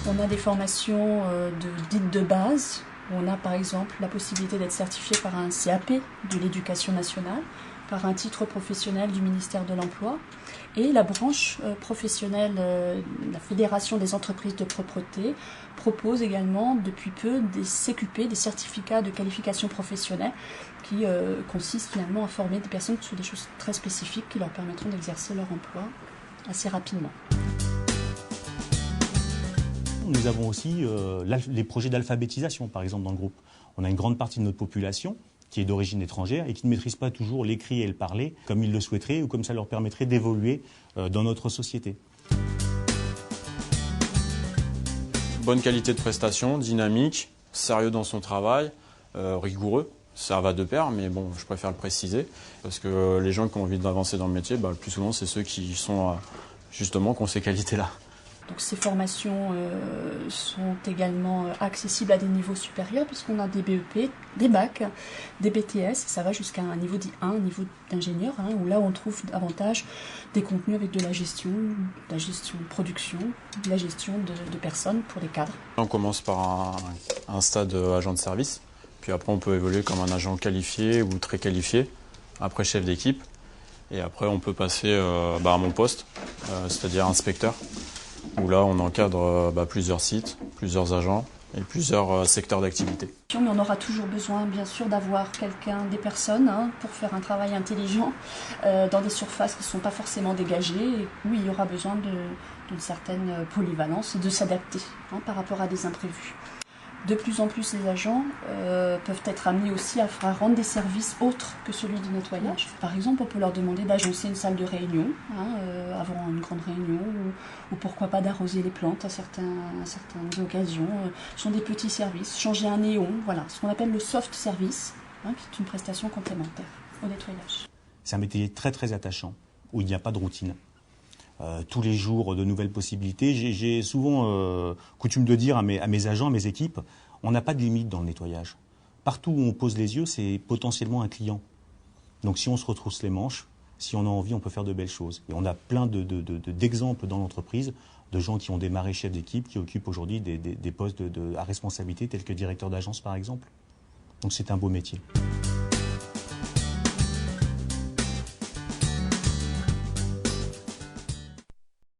On a des formations dites de base, où on a par exemple la possibilité d'être certifié par un CAP de l'Éducation nationale, par un titre professionnel du ministère de l'Emploi, et la branche professionnelle, la Fédération des entreprises de propreté, propose également depuis peu des CQP, des certificats de qualification professionnelle, qui consistent finalement à former des personnes sur des choses très spécifiques qui leur permettront d'exercer leur emploi assez rapidement. Nous avons aussi les projets d'alphabétisation, par exemple, dans le groupe. On a une grande partie de notre population qui est d'origine étrangère et qui ne maîtrise pas toujours l'écrit et le parler comme ils le souhaiteraient ou comme ça leur permettrait d'évoluer dans notre société. Bonne qualité de prestation, dynamique, sérieux dans son travail, rigoureux. Ça va de pair, mais bon, je préfère le préciser, parce que les gens qui ont envie d'avancer dans le métier, le plus souvent, c'est ceux qui sont justement qui ont ces qualités-là. Donc ces formations sont également accessibles à des niveaux supérieurs, puisqu'on a des BEP, des bacs, des BTS, ça va jusqu'à un niveau dit 1, un niveau d'ingénieur, où là on trouve davantage des contenus avec de la gestion de production, de la gestion de personnes pour les cadres. On commence par un stade agent de service, puis après on peut évoluer comme un agent qualifié ou très qualifié, après chef d'équipe, et après on peut passer à mon poste, c'est-à-dire inspecteur, où là on encadre plusieurs sites, plusieurs agents et plusieurs secteurs d'activité. Mais on aura toujours besoin bien sûr d'avoir des personnes pour faire un travail intelligent dans des surfaces qui ne sont pas forcément dégagées et où il y aura besoin d'une certaine polyvalence et de s'adapter par rapport à des imprévus. De plus en plus, les agents peuvent être amenés aussi à rendre des services autres que celui du nettoyage. Par exemple, on peut leur demander d'agencer une salle de réunion avant une grande réunion, ou pourquoi pas d'arroser les plantes à certaines occasions. Ce sont des petits services, changer un néon, voilà, ce qu'on appelle le soft service, qui est une prestation complémentaire au nettoyage. C'est un métier très très attachant, où il n'y a pas de routine. Tous les jours de nouvelles possibilités. J'ai souvent coutume de dire à mes agents, à mes équipes, on n'a pas de limite dans le nettoyage. Partout où on pose les yeux, c'est potentiellement un client. Donc si on se retrousse les manches, si on a envie, on peut faire de belles choses. Et on a plein d'exemples dans l'entreprise de gens qui ont démarré chefs d'équipe, qui occupent aujourd'hui des postes à responsabilité tels que directeur d'agence par exemple. Donc c'est un beau métier.